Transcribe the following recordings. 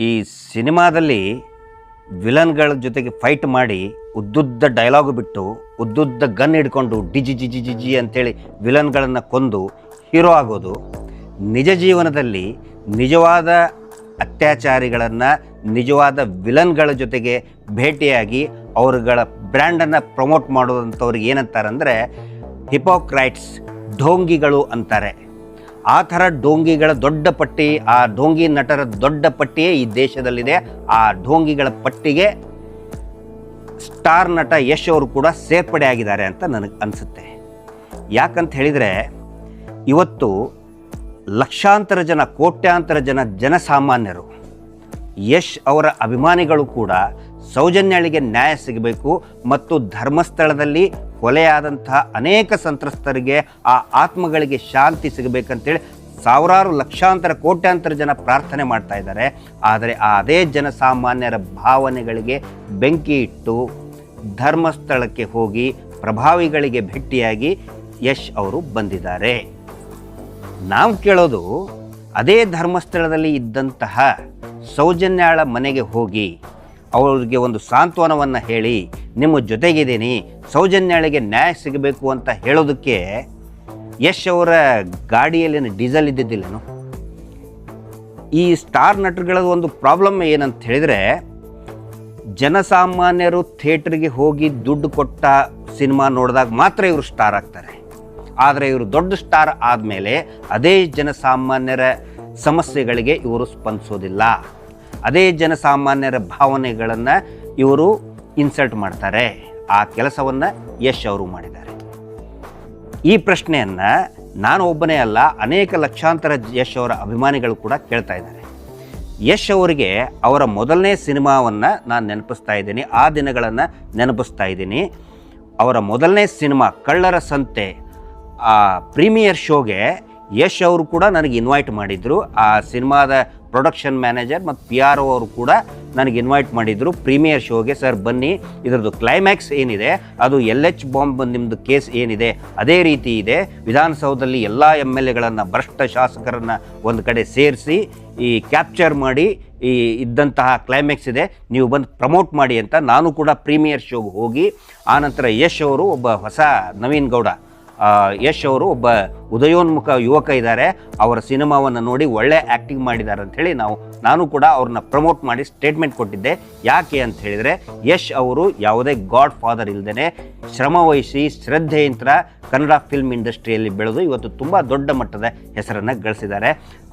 ಈ ಸಿನಿಮಾದಲ್ಲಿ ವಿಲನ್ಗಳ ಜೊತೆಗೆ ಫೈಟ್ ಮಾಡಿ ಉದ್ದುದ್ದ ಡೈಲಾಗು ಬಿಟ್ಟು ಉದ್ದುದ್ದ ಗನ್ ಹಿಡ್ಕೊಂಡು ಡಿಜಿ ಜಿಜಿ ಜಿಜಿ ಅಂತೇಳಿ ವಿಲನ್ಗಳನ್ನು ಕೊಂದು ಹೀರೋ ಆಗೋದು, ನಿಜ ಜೀವನದಲ್ಲಿ ನಿಜವಾದ ಅತ್ಯಾಚಾರಿಗಳನ್ನು ನಿಜವಾದ ವಿಲನ್ಗಳ ಜೊತೆಗೆ ಭೇಟಿಯಾಗಿ ಅವರುಗಳ ಬ್ರ್ಯಾಂಡನ್ನು ಪ್ರಮೋಟ್ ಮಾಡೋದಂಥವ್ರಿಗೆ ಏನಂತಾರಂದರೆ ಹಿಪೋಕ್ರೈಟ್ಸ್, ಢೋಂಗಿಗಳು ಅಂತಾರೆ. ಆ ಥರ ಢೋಂಗಿಗಳ ದೊಡ್ಡ ಪಟ್ಟಿ, ಆ ಢೋಂಗಿ ನಟರ ದೊಡ್ಡ ಪಟ್ಟಿಯೇ ಈ ದೇಶದಲ್ಲಿದೆ. ಆ ಢೋಂಗಿಗಳ ಪಟ್ಟಿಗೆ ಸ್ಟಾರ್ ನಟ ಯಶ್ ಅವರು ಕೂಡ ಸೇರ್ಪಡೆ ಆಗಿದ್ದಾರೆ ಅಂತ ನನಗೆ ಅನಿಸುತ್ತೆ. ಯಾಕಂತ ಹೇಳಿದರೆ ಇವತ್ತು ಲಕ್ಷಾಂತರ ಜನ, ಕೋಟ್ಯಾಂತರ ಜನಸಾಮಾನ್ಯರು, ಯಶ್ ಅವರ ಅಭಿಮಾನಿಗಳು ಕೂಡ ಸೌಜನ್ಯಳಿಗೆ ನ್ಯಾಯ ಸಿಗಬೇಕು ಮತ್ತು ಧರ್ಮಸ್ಥಳದಲ್ಲಿ ಕೊಲೆಯಾದಂತಹ ಅನೇಕ ಸಂತ್ರಸ್ತರಿಗೆ ಆ ಆತ್ಮಗಳಿಗೆ ಶಾಂತಿ ಸಿಗಬೇಕಂತೇಳಿ ಸಾವಿರಾರು ಲಕ್ಷಾಂತರ ಕೋಟ್ಯಾಂತರ ಜನ ಪ್ರಾರ್ಥನೆ ಮಾಡ್ತಾ ಇದ್ದಾರೆ. ಆದರೆ ಅದೇ ಜನಸಾಮಾನ್ಯರ ಭಾವನೆಗಳಿಗೆ ಬೆಂಕಿ ಇಟ್ಟು ಧರ್ಮಸ್ಥಳಕ್ಕೆ ಹೋಗಿ ಪ್ರಭಾವಿಗಳಿಗೆ ಭೇಟಿಯಾಗಿ ಯಶ್ ಅವರು ಬಂದಿದ್ದಾರೆ. ನಾವು ಕೇಳೋದು, ಅದೇ ಧರ್ಮಸ್ಥಳದಲ್ಲಿ ಇದ್ದಂತಹ ಸೌಜನ್ಯಾಳ ಮನೆಗೆ ಹೋಗಿ ಅವರಿಗೆ ಒಂದು ಸಾಂತ್ವನವನ್ನು ಹೇಳಿ ನಿಮ್ಮ ಜೊತೆಗಿದ್ದೀನಿ, ಸೌಜನ್ಯಾಳಿಗೆ ನ್ಯಾಯ ಸಿಗಬೇಕು ಅಂತ ಹೇಳೋದಕ್ಕೆ ಯಶ್ ಅವರ ಗಾಡಿಯಲ್ಲಿನ ಡೀಸೆಲ್ ಇದ್ದಿದ್ದಿಲ್ಲೇನು? ಈ ಸ್ಟಾರ್ ನಟರುಗಳ ಒಂದು ಪ್ರಾಬ್ಲಮ್ ಏನಂತ ಹೇಳಿದರೆ, ಜನಸಾಮಾನ್ಯರು ಥಿಯೇಟ್ರಿಗೆ ಹೋಗಿ ದುಡ್ಡು ಕೊಟ್ಟ ಸಿನಿಮಾ ನೋಡಿದಾಗ ಮಾತ್ರ ಇವರು ಸ್ಟಾರ್ ಆಗ್ತಾರೆ. ಆದರೆ ಇವರು ದೊಡ್ಡ ಸ್ಟಾರ್ ಆದಮೇಲೆ ಅದೇ ಜನಸಾಮಾನ್ಯರ ಸಮಸ್ಯೆಗಳಿಗೆ ಇವರು ಸ್ಪಂದಿಸೋದಿಲ್ಲ. ಅದೇ ಜನಸಾಮಾನ್ಯರ ಭಾವನೆಗಳನ್ನು ಇವರು ಇನ್ಸಲ್ಟ್ ಮಾಡ್ತಾರೆ. ಆ ಕೆಲಸವನ್ನು ಯಶ್ ಅವರು ಮಾಡಿದ್ದಾರೆ. ಈ ಪ್ರಶ್ನೆಯನ್ನು ನಾನು ಒಬ್ಬನೇ ಅಲ್ಲ, ಅನೇಕ ಲಕ್ಷಾಂತರ ಯಶ್ ಅವರ ಅಭಿಮಾನಿಗಳು ಕೂಡ ಕೇಳ್ತಾ ಇದ್ದಾರೆ. ಯಶ್ ಅವರಿಗೆ ಅವರ ಮೊದಲನೇ ಸಿನಿಮಾವನ್ನು ನಾನು ನೆನಪಿಸ್ತಾ ಇದ್ದೀನಿ, ಆ ದಿನಗಳನ್ನು ನೆನಪಿಸ್ತಾ ಇದ್ದೀನಿ. ಅವರ ಮೊದಲನೇ ಸಿನಿಮಾ ಕಳ್ಳರ ಸಂತೆ, ಆ ಪ್ರೀಮಿಯರ್ ಶೋಗೆ ಯಶ್ ಅವರು ಕೂಡ ನನಗೆ ಇನ್ವೈಟ್ ಮಾಡಿದರು. ಆ ಸಿನಿಮಾದ ಪ್ರೊಡಕ್ಷನ್ ಮ್ಯಾನೇಜರ್ ಮತ್ತು PRO ಅವರು ಕೂಡ ನನಗೆ ಇನ್ವೈಟ್ ಮಾಡಿದರು ಪ್ರೀಮಿಯರ್ ಶೋಗೆ. ಸರ್ ಬನ್ನಿ, ಇದರದ್ದು ಕ್ಲೈಮ್ಯಾಕ್ಸ್ ಏನಿದೆ, ಅದು LH ಬಾಂಬ್ ನಿಮ್ಮದು ಕೇಸ್ ಏನಿದೆ ಅದೇ ರೀತಿ ಇದೆ, ವಿಧಾನಸೌಧದಲ್ಲಿ ಎಲ್ಲ MLAಗಳನ್ನು, ಭ್ರಷ್ಟ ಶಾಸಕರನ್ನು ಒಂದು ಕಡೆ ಸೇರಿಸಿ ಈ ಕ್ಯಾಪ್ಚರ್ ಮಾಡಿ ಈ ಇದ್ದಂತಹ ಕ್ಲೈಮ್ಯಾಕ್ಸ್ ಇದೆ, ನೀವು ಬಂದು ಪ್ರಮೋಟ್ ಮಾಡಿ ಅಂತ ನಾನು ಕೂಡ ಪ್ರೀಮಿಯರ್ ಶೋಗೆ ಹೋಗಿ, ಆನಂತರ ಯಶ್ ಅವರು ಒಬ್ಬ ಹೊಸ ನವೀನ್ ಗೌಡ, ಯಶ್ ಅವರು ಒಬ್ಬ ಉದಯೋನ್ಮುಖ ಯುವಕ ಇದ್ದಾರೆ, ಅವರ ಸಿನಿಮಾವನ್ನು ನೋಡಿ ಒಳ್ಳೆ ಆ್ಯಕ್ಟಿಂಗ್ ಮಾಡಿದ್ದಾರೆ ಅಂಥೇಳಿ ನಾನು ಕೂಡ ಅವ್ರನ್ನ ಪ್ರಮೋಟ್ ಮಾಡಿ ಸ್ಟೇಟ್ಮೆಂಟ್ ಕೊಟ್ಟಿದ್ದೆ. ಯಾಕೆ ಅಂತ ಹೇಳಿದರೆ, ಯಶ್ ಅವರು ಯಾವುದೇ ಗಾಡ್ ಫಾದರ್ ಇಲ್ಲದೇ ಶ್ರಮವಹಿಸಿ ಶ್ರದ್ಧೆಯಿಂದ ಕನ್ನಡ ಫಿಲ್ಮ್ ಇಂಡಸ್ಟ್ರಿಯಲ್ಲಿ ಬೆಳೆದು ಇವತ್ತು ತುಂಬ ದೊಡ್ಡ ಮಟ್ಟದ ಹೆಸರನ್ನು ಗಳಿಸಿದ್ದಾರೆ.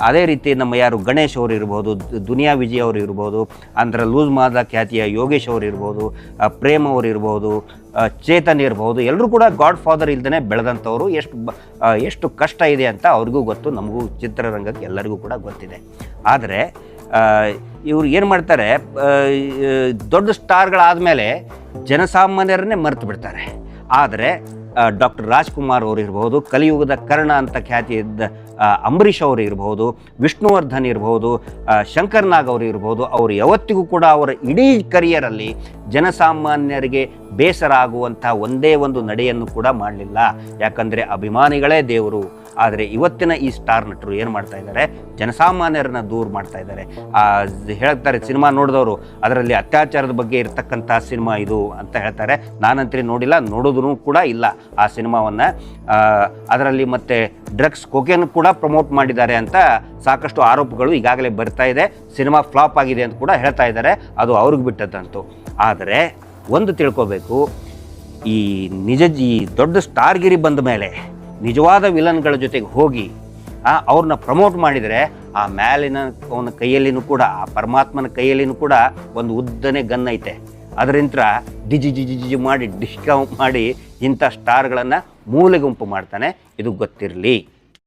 ಅದೇ ರೀತಿ ನಮ್ಮ ಯಾರು ಗಣೇಶ್ ಅವರು ಇರ್ಬೋದು, ದುನಿಯಾ ವಿಜಯ್ ಅವರು ಇರ್ಬೋದು, ಅಂದರೆ ಲೂಸ್ ಮಾದ ಖ್ಯಾತಿಯ ಯೋಗೇಶ್ ಅವರು ಇರ್ಬೋದು, ಪ್ರೇಮ್ ಅವರು ಇರ್ಬೋದು, ಚೇತನ್ ಇರ್ಬೋದು, ಎಲ್ಲರೂ ಕೂಡ ಗಾಡ್ ಫಾದರ್ ಇಲ್ದೇ ಬೆಳೆದಂಥವ್ರು. ಎಷ್ಟು ಕಷ್ಟ ಇದೆ ಅಂತ ಅವ್ರಿಗೂ ಗೊತ್ತು, ನಮಗೂ ಚಿತ್ರರಂಗಕ್ಕೆ ಎಲ್ಲರಿಗೂ ಕೂಡ ಗೊತ್ತಿದೆ. ಆದರೆ ಇವ್ರು ಏನು ಮಾಡ್ತಾರೆ, ದೊಡ್ಡ ಸ್ಟಾರ್ಗಳಾದಮೇಲೆ ಜನಸಾಮಾನ್ಯರನ್ನೇ ಮರೆತು ಬಿಡ್ತಾರೆ. ಆದರೆ ಡಾಕ್ಟರ್ ರಾಜ್ಕುಮಾರ್ ಅವರು ಇರ್ಬೋದು, ಕಲಿಯುಗದ ಕರ್ಣ ಅಂತ ಖ್ಯಾತಿ ಇದ್ದ ಅಂಬರೀಷ್ ಅವರು ಇರ್ಬೋದು, ವಿಷ್ಣುವರ್ಧನ್ ಇರ್ಬೋದು, ಶಂಕರ್ ನಾಗ್ ಅವರು ಇರ್ಬೋದು, ಅವರು ಯಾವತ್ತಿಗೂ ಕೂಡ ಅವರ ಇಡೀ ಕರಿಯರಲ್ಲಿ ಜನಸಾಮಾನ್ಯರಿಗೆ ಬೇಸರ ಆಗುವಂಥ ಒಂದೇ ಒಂದು ನಡೆಯನ್ನು ಕೂಡ ಮಾಡಲಿಲ್ಲ. ಯಾಕಂದರೆ ಅಭಿಮಾನಿಗಳೇ ದೇವರು. ಆದರೆ ಇವತ್ತಿನ ಈ ಸ್ಟಾರ್ ನಟರು ಏನು ಮಾಡ್ತಾ ಇದ್ದಾರೆ, ಜನಸಾಮಾನ್ಯರನ್ನ ದೂರ ಮಾಡ್ತಾ ಇದ್ದಾರೆ. ಹೇಳ್ತಾರೆ ಸಿನಿಮಾ ನೋಡಿದವರು, ಅದರಲ್ಲಿ ಅತ್ಯಾಚಾರದ ಬಗ್ಗೆ ಇರತಕ್ಕಂಥ ಸಿನಿಮಾ ಇದು ಅಂತ ಹೇಳ್ತಾರೆ. ನಾನಂತೂ ನೋಡಿಲ್ಲ, ನೋಡೋದು ಕೂಡ ಇಲ್ಲ ಆ ಸಿನಿಮಾವನ್ನು. ಅದರಲ್ಲಿ ಮತ್ತೆ ಡ್ರಗ್ಸ್, ಕೊಕೇನ್ ಕೂಡ ಪ್ರಮೋಟ್ ಮಾಡಿದ್ದಾರೆ ಅಂತ ಸಾಕಷ್ಟು ಆರೋಪಗಳು ಈಗಾಗಲೇ ಬರ್ತಾ ಇದೆ. ಸಿನಿಮಾ ಫ್ಲಾಪ್ ಆಗಿದೆ ಅಂತ ಕೂಡ ಹೇಳ್ತಾ ಇದ್ದಾರೆ, ಅದು ಅವ್ರಿಗೆ ಬಿಟ್ಟದ್ದಂತು. ಆದರೆ ಒಂದು ತಿಳ್ಕೋಬೇಕು, ಈ ದೊಡ್ಡ ಸ್ಟಾರ್ಗಿರಿ ಬಂದ ಮೇಲೆ ನಿಜವಾದ ವಿಲನ್ಗಳ ಜೊತೆಗೆ ಹೋಗಿ ಅವ್ರನ್ನ ಪ್ರಮೋಟ್ ಮಾಡಿದರೆ, ಆ ಮೇಲಿನ ಅವನ ಕೈಯಲ್ಲಿನೂ ಕೂಡ, ಆ ಪರಮಾತ್ಮನ ಕೈಯಲ್ಲಿನೂ ಕೂಡ ಒಂದು ಉದ್ದನೆ ಗನ್ ಐತೆ. ಅದರಿಂದ ಡಿಜಿ ಜಿಜಿ ಜಿಜಿ ಮಾಡಿ ಡಿಸ್ಕೌಂಟ್ ಮಾಡಿ ಇಂಥ ಸ್ಟಾರ್ಗಳನ್ನು ಮೂಲೆ ಗುಂಪು ಮಾಡ್ತಾನೆ. ಇದು ಗೊತ್ತಿರಲಿ.